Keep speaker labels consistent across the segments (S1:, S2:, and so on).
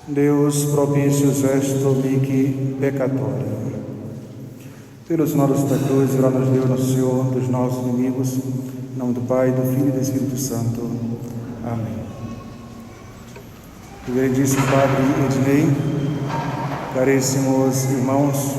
S1: Deus propicius est mihi peccatorem. Pelo sinal da cruz, livrai-nos Deus, nosso Senhor, dos nossos inimigos. Em nome do Pai, do Filho e do Espírito Santo. Amém. Reverendíssimo Padre Ednei, caríssimos irmãos,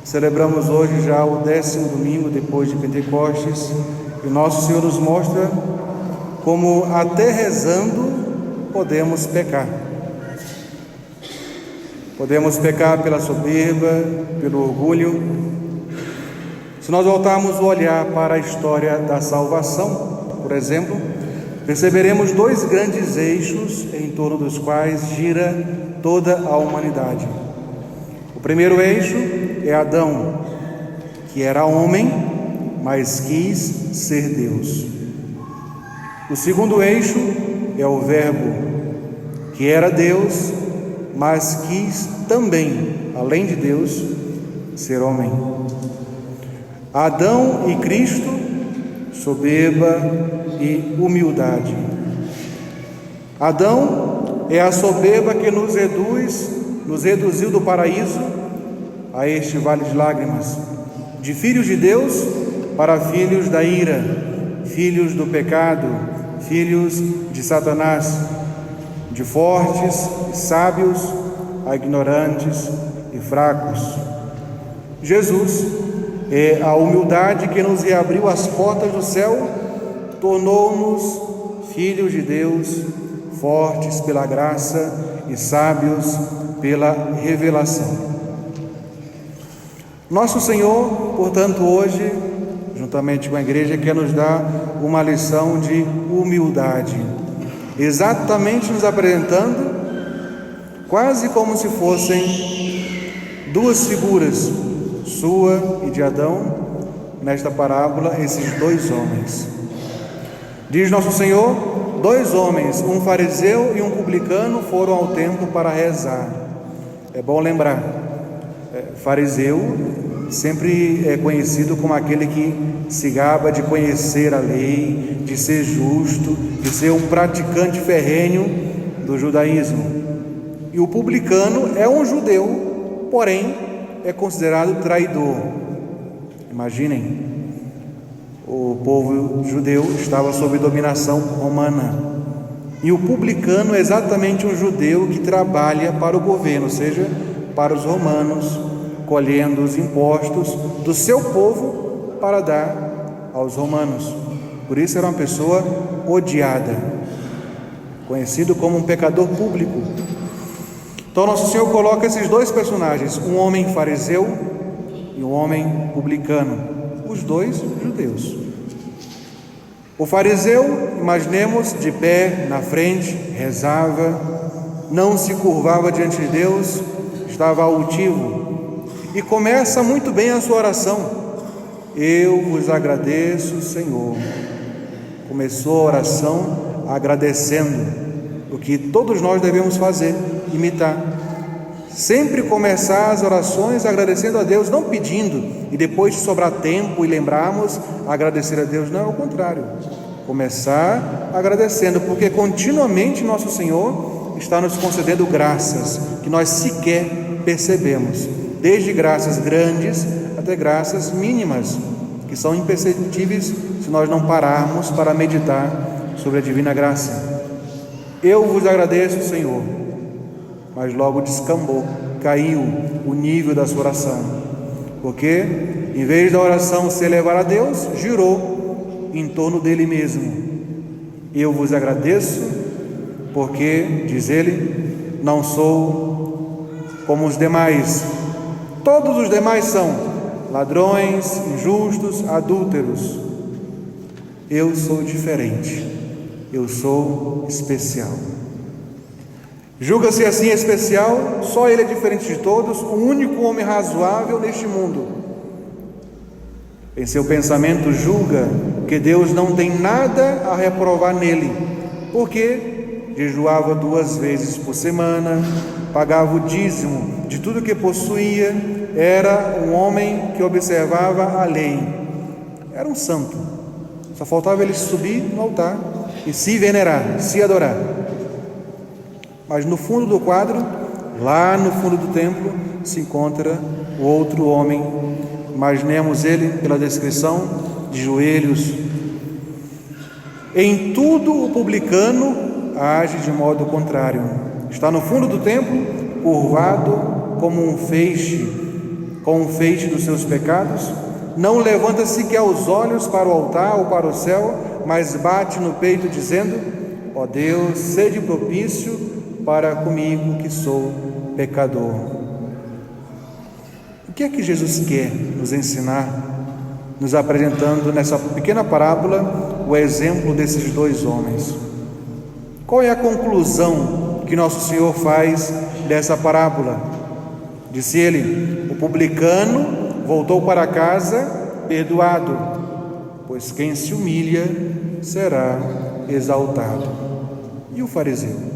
S1: celebramos hoje já o 10º domingo depois de Pentecostes, e nosso Senhor nos mostra como até rezando podemos pecar. Podemos pecar pela soberba, pelo orgulho. Se nós voltarmos o olhar para a história da salvação, por exemplo, perceberemos dois grandes eixos em torno dos quais gira toda a humanidade. O primeiro eixo é Adão, que era homem, mas quis ser Deus. O segundo eixo é o Verbo, que era Deus, mas quis também, além de Deus, ser homem. Adão e Cristo, soberba e humildade. Adão é a soberba que nos reduziu do paraíso a este vale de lágrimas, de filhos de Deus para filhos da ira, filhos do pecado, filhos de Satanás, de fortes e sábios a ignorantes e fracos. Jesus é a humildade que nos reabriu as portas do céu, tornou-nos filhos de Deus, fortes pela graça e sábios pela revelação. Nosso Senhor, portanto, hoje, juntamente com a igreja, quer nos dar uma lição de humildade, exatamente nos apresentando quase como se fossem duas figuras, sua e de Adão, nesta parábola, esses dois homens. Diz nosso Senhor, dois homens, um fariseu e um publicano, foram ao templo para rezar. É bom lembrar, fariseu sempre é conhecido como aquele que se gaba de conhecer a lei, de ser justo, de ser um praticante ferrenho do judaísmo. E o publicano é um judeu, porém é considerado traidor. Imaginem, o povo judeu estava sob dominação romana, e o publicano é exatamente um judeu que trabalha para o governo, ou seja, para os romanos, colhendo os impostos do seu povo para dar aos romanos. Por isso era uma pessoa odiada, conhecido como um pecador público. Então nosso Senhor coloca esses dois personagens, um homem fariseu e um homem publicano, os dois judeus. O fariseu, imaginemos, de pé na frente, rezava, não se curvava diante de Deus, estava altivo, e começa muito bem a sua oração. Eu vos agradeço, Senhor. Começou a oração agradecendo, o que todos nós devemos fazer, imitar. Sempre começar as orações agradecendo a Deus, não pedindo, e depois de sobrar tempo e lembrarmos, agradecer a Deus. Não, é o contrário. Começar agradecendo, porque continuamente nosso Senhor está nos concedendo graças que nós sequer percebemos, desde graças grandes até graças mínimas, que são imperceptíveis se nós não pararmos para meditar sobre a divina graça. Eu vos agradeço, Senhor. Mas logo descambou, caiu o nível da sua oração, porque em vez da oração se elevar a Deus, girou em torno dele mesmo. Eu vos agradeço porque, diz ele, não sou como os demais. Todos os demais são ladrões, injustos, adúlteros. Eu sou diferente, eu sou especial. Julga-se assim especial, só ele é diferente de todos, o único homem razoável neste mundo. Em seu pensamento julga que Deus não tem nada a reprovar nele, porque jejuava 2 vezes por semana, pagava o dízimo de tudo que possuía, era um homem que observava a lei, era um santo. Só faltava ele subir no altar e se venerar, se adorar. Mas no fundo do quadro, lá no fundo do templo, se encontra o outro homem. Imaginemos ele, pela descrição, de joelhos. Em tudo o publicano age de modo contrário. Está no fundo do templo, curvado como um feixe, com um feixe dos seus pecados. Não levanta sequer os olhos para o altar ou para o céu, mas bate no peito dizendo: ó Deus, sede propício para comigo que sou pecador. O que é que Jesus quer nos ensinar, nos apresentando nessa pequena parábola o exemplo desses dois homens? Qual é a conclusão que nosso Senhor faz dessa parábola? Disse ele: o publicano voltou para casa perdoado, pois quem se humilha será exaltado. E o fariseu?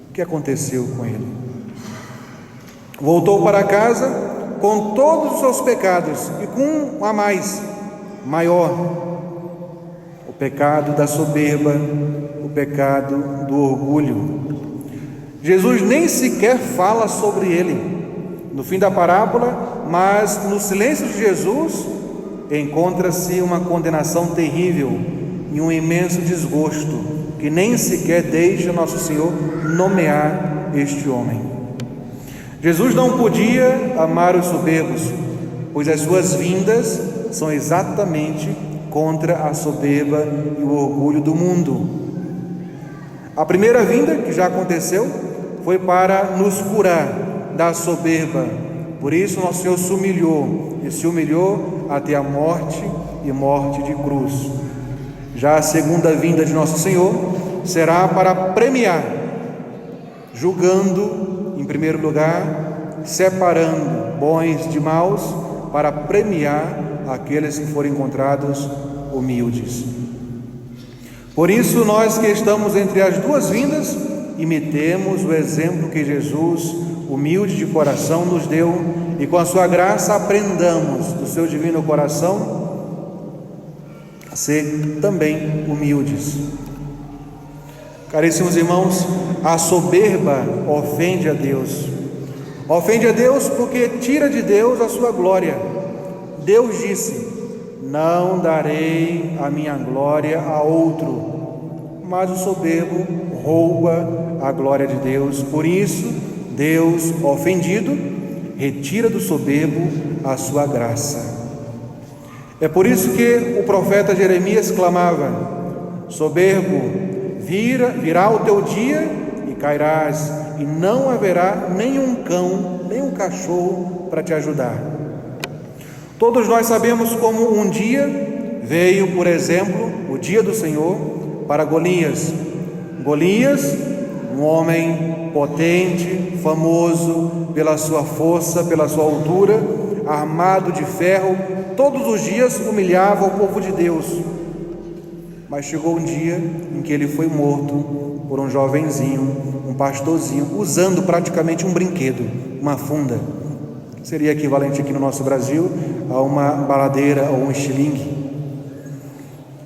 S1: O que aconteceu com ele? Voltou para casa com todos os seus pecados e com um a mais, maior: o pecado da soberba, o pecado do orgulho. Jesus nem sequer fala sobre ele no fim da parábola, mas no silêncio de Jesus encontra-se uma condenação terrível e um imenso desgosto que nem sequer deixa nosso Senhor nomear este homem. Jesus não podia amar os soberbos, pois as suas vindas são exatamente contra a soberba e o orgulho do mundo. A primeira vinda, que já aconteceu, foi para nos curar da soberba. Por isso nosso Senhor se humilhou, e se humilhou até a morte e morte de cruz. Já a segunda vinda de nosso Senhor será para premiar, julgando em primeiro lugar, separando bons de maus, para premiar aqueles que forem encontrados humildes. Por isso nós que estamos entre as duas vindas, imitemos o exemplo que Jesus, humilde de coração, nos deu, e com a sua graça aprendamos do seu divino coração a ser também humildes. Caríssimos irmãos, a soberba ofende a Deus. Ofende a Deus porque tira de Deus a sua glória. Deus disse: não darei a minha glória a outro. Mas o soberbo rouba a glória de Deus. Por isso, Deus, ofendido, retira do soberbo a sua graça. É por isso que o profeta Jeremias clamava: soberbo, virá o teu dia e cairás, e não haverá nenhum cão, nem um cachorro para te ajudar. Todos nós sabemos como um dia veio, por exemplo, o dia do Senhor para Golias. Golias, um homem potente, famoso pela sua força, pela sua altura, armado de ferro, todos os dias humilhava o povo de Deus. Mas chegou um dia em que ele foi morto por um jovenzinho, um pastorzinho, usando praticamente um brinquedo, uma funda. Seria equivalente aqui no nosso Brasil a uma baladeira ou um estilingue.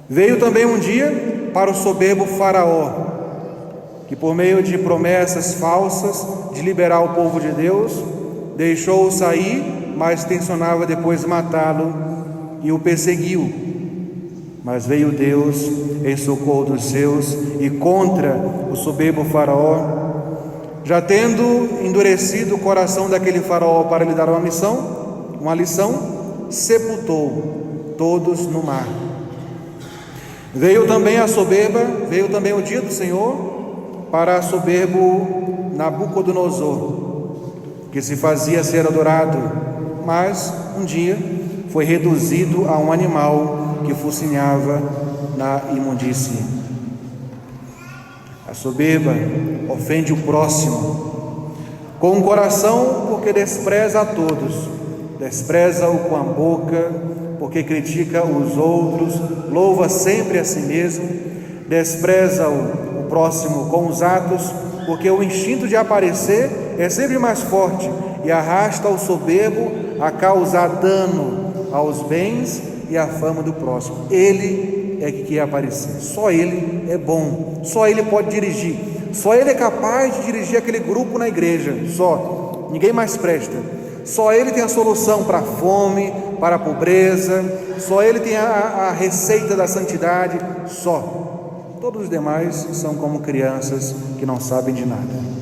S1: Veio também um dia para o soberbo Faraó, que por meio de promessas falsas de liberar o povo de Deus, deixou-o sair, mas tensionava depois matá-lo e o perseguiu. Mas veio Deus em socorro dos seus e contra o soberbo Faraó. Já tendo endurecido o coração daquele Faraó para lhe dar uma lição, sepultou todos no mar. Veio também a soberba, veio também o dia do Senhor para soberbo Nabucodonosor, que se fazia ser adorado, mas um dia foi reduzido a um animal que focinhava na imundície. A soberba ofende o próximo com o coração, porque despreza a todos, despreza-o com a boca, porque critica os outros, louva sempre a si mesmo, despreza o próximo com os atos, porque o instinto de aparecer é sempre mais forte e arrasta o soberbo a causar dano aos bens e à fama do próximo. Ele é que quer aparecer, só ele é bom, só ele pode dirigir, Só ele é capaz de dirigir aquele grupo na igreja, só, ninguém mais presta. Só ele tem a solução para a fome, para a pobreza, só ele tem a receita da santidade, só. Todos os demais são como crianças que não sabem de nada.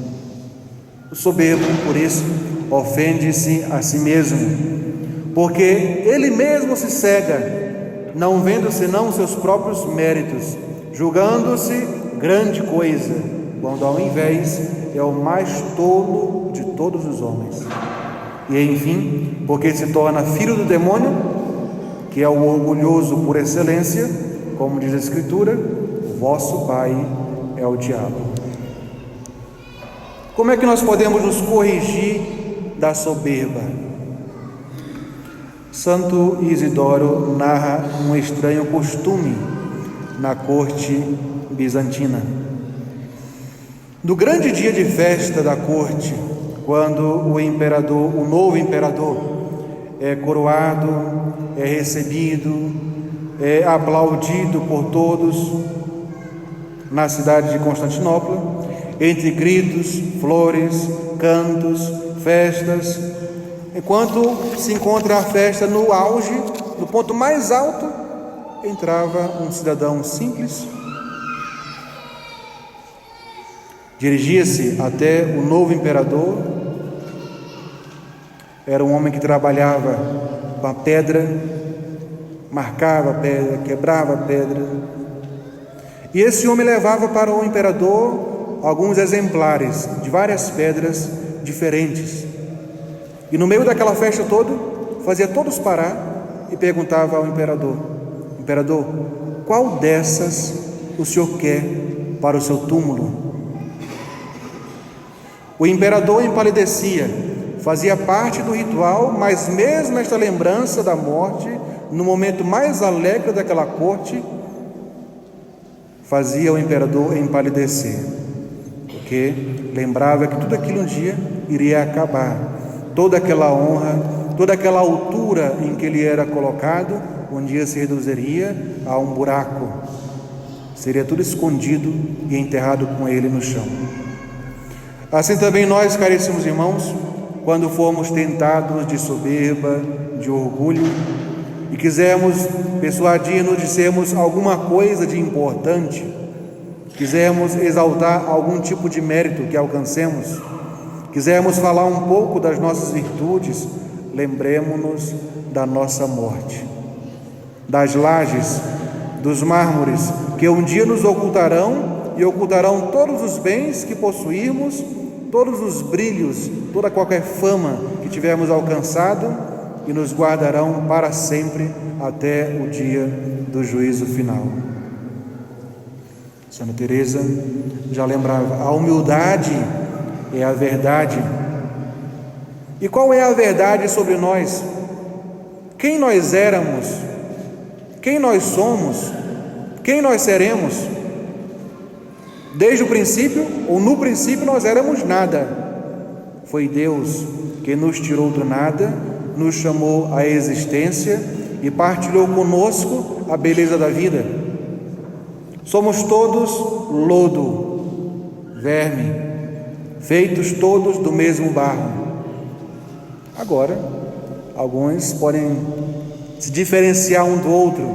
S1: O soberbo, por isso, ofende-se a si mesmo, porque ele mesmo se cega, não vendo senão os seus próprios méritos, julgando-se grande coisa, quando ao invés é o mais tolo de todos os homens. E enfim, porque se torna filho do demônio, que é o orgulhoso por excelência, como diz a Escritura, o vosso pai é o diabo. Como é que nós podemos nos corrigir da soberba? Santo Isidoro narra um estranho costume na corte bizantina. No grande dia de festa da corte, quando o novo imperador é coroado, é recebido, é aplaudido por todos na cidade de Constantinopla, entre gritos, flores, cantos, festas, enquanto se encontra a festa no auge, no ponto mais alto, entrava um cidadão simples, dirigia-se até o novo imperador. Era um homem que trabalhava com a pedra, marcava a pedra, quebrava a pedra, e esse homem levava para o imperador alguns exemplares de várias pedras diferentes, e no meio daquela festa toda, fazia todos parar e perguntava ao imperador: imperador, qual dessas o senhor quer para o seu túmulo? O imperador empalidecia, fazia parte do ritual, mas mesmo esta lembrança da morte, no momento mais alegre daquela corte, fazia o imperador empalidecer, porque lembrava que tudo aquilo um dia iria acabar, toda aquela honra, toda aquela altura em que ele era colocado, um dia se reduziria a um buraco, seria tudo escondido e enterrado com ele no chão. Assim também nós, caríssimos irmãos, quando formos tentados de soberba, de orgulho, e quisermos persuadir-nos de sermos alguma coisa de importante, quisermos exaltar algum tipo de mérito que alcancemos, quisermos falar um pouco das nossas virtudes, lembremos-nos da nossa morte, das lajes, dos mármores, que um dia nos ocultarão e ocultarão todos os bens que possuímos, todos os brilhos, toda qualquer fama que tivermos alcançado, e nos guardarão para sempre até o dia do juízo final. Santa Teresa já lembrava: a humildade é a verdade. E qual é a verdade sobre nós? Quem nós éramos? Quem nós somos? Quem nós seremos? Desde o princípio, ou no princípio, nós éramos nada. Foi Deus que nos tirou do nada, nos chamou à existência e partilhou conosco a beleza da vida. Somos todos lodo, verme, feitos todos do mesmo barro. Agora, alguns podem se diferenciar um do outro,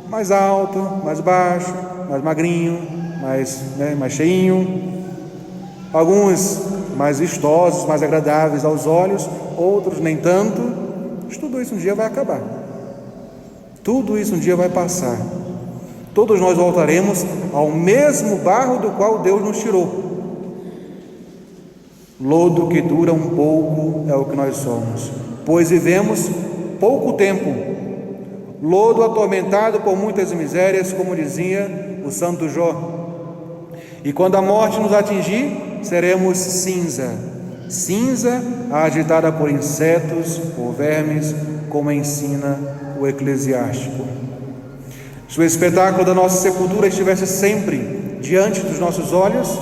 S1: mais alto, mais baixo, mais magrinho, mais cheinho, alguns mais vistosos, mais agradáveis aos olhos, outros nem tanto. Mas tudo isso um dia vai acabar, tudo isso um dia vai passar. Todos nós voltaremos ao mesmo barro do qual Deus nos tirou. Lodo que dura um pouco é o que nós somos, pois vivemos pouco tempo. Lodo atormentado por muitas misérias, como dizia o santo Jó. E quando a morte nos atingir, seremos cinza, cinza agitada por insetos, por vermes, como ensina o Eclesiástico. Se o espetáculo da nossa sepultura estivesse sempre diante dos nossos olhos,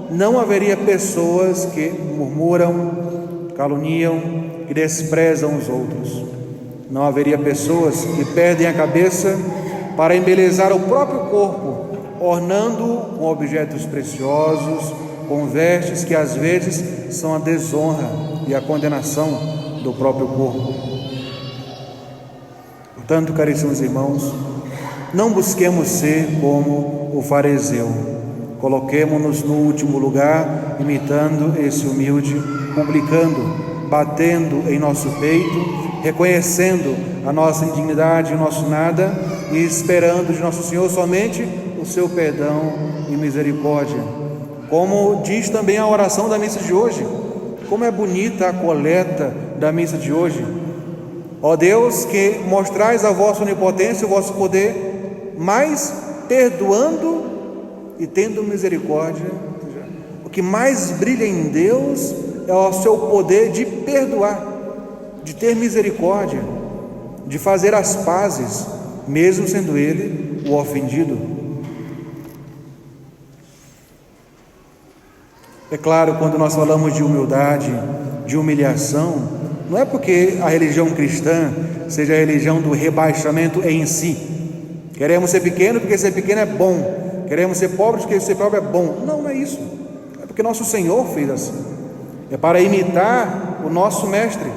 S1: não haveria pessoas que murmuram, caluniam, que desprezam os outros. Não haveria pessoas que perdem a cabeça para embelezar o próprio corpo, ornando com objetos preciosos, com vestes que às vezes são a desonra e a condenação do próprio corpo. Portanto, caríssimos irmãos, não busquemos ser como o fariseu. Coloquemo-nos no último lugar, imitando esse humilde, publicando, batendo em nosso peito, reconhecendo a nossa indignidade e o nosso nada e esperando de nosso Senhor somente o seu perdão e misericórdia. Como diz também a oração da missa de hoje, como é bonita a coleta da missa de hoje. Ó Deus, que mostrais a vossa onipotência e o vosso poder, mas perdoando e tendo misericórdia. O que mais brilha em Deus é o seu poder de perdoar, de ter misericórdia, de fazer as pazes, mesmo sendo ele o ofendido. É claro, quando nós falamos de humildade, de humilhação, não é porque a religião cristã seja a religião do rebaixamento em si. Queremos ser pequeno porque ser pequeno é bom, queremos ser pobres porque ser pobre é bom. Não, não é isso. É porque nosso Senhor fez assim. É para imitar o nosso Mestre,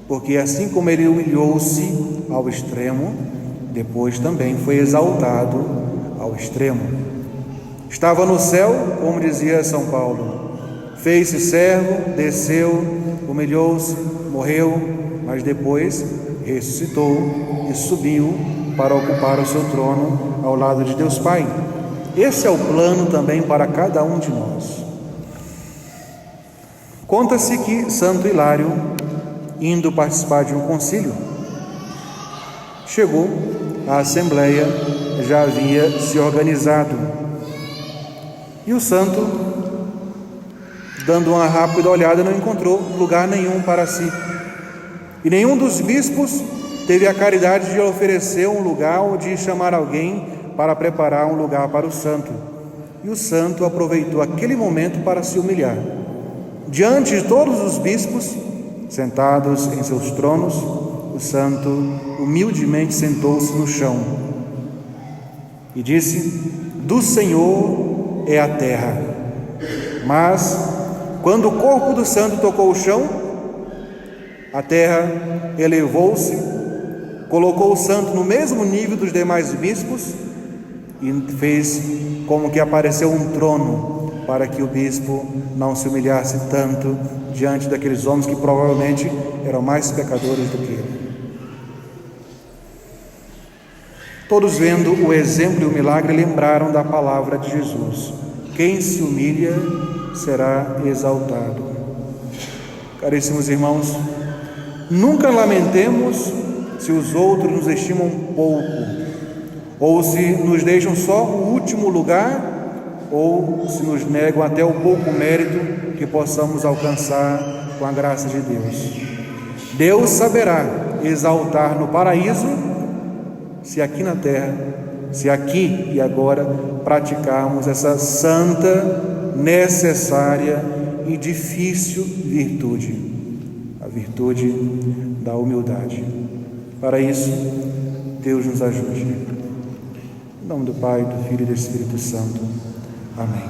S1: porque assim como ele humilhou-se ao extremo, depois também foi exaltado ao extremo. Estava no céu, como dizia São Paulo, fez-se servo, desceu, humilhou-se, morreu, mas depois ressuscitou e subiu para ocupar o seu trono ao lado de Deus Pai. Esse é o plano também para cada um de nós. Conta-se que Santo Hilário, indo participar de um concílio, chegou, a assembleia já havia se organizado, e o santo, dando uma rápida olhada, não encontrou lugar nenhum para si, e nenhum dos bispos teve a caridade de oferecer um lugar ou de chamar alguém para preparar um lugar para o santo. E o santo aproveitou aquele momento para se humilhar. Diante de todos os bispos, sentados em seus tronos, o santo humildemente sentou-se no chão e disse: do Senhor é a terra. Mas, quando o corpo do santo tocou o chão, a terra elevou-se, colocou o santo no mesmo nível dos demais bispos e fez como que apareceu um trono para que o bispo não se humilhasse tanto diante daqueles homens que provavelmente eram mais pecadores do que ele. Todos, vendo o exemplo e o milagre, lembraram da palavra de Jesus: quem se humilha será exaltado. Caríssimos irmãos, nunca lamentemos se os outros nos estimam pouco, ou se nos deixam só o último lugar, ou se nos negam até o pouco mérito que possamos alcançar com a graça de Deus. Deus saberá exaltar no paraíso, se aqui na terra, se aqui e agora praticarmos essa santa, necessária e difícil virtude, a virtude da humildade. Para isso, Deus nos ajude. Em nome do Pai, do Filho e do Espírito Santo. Amém.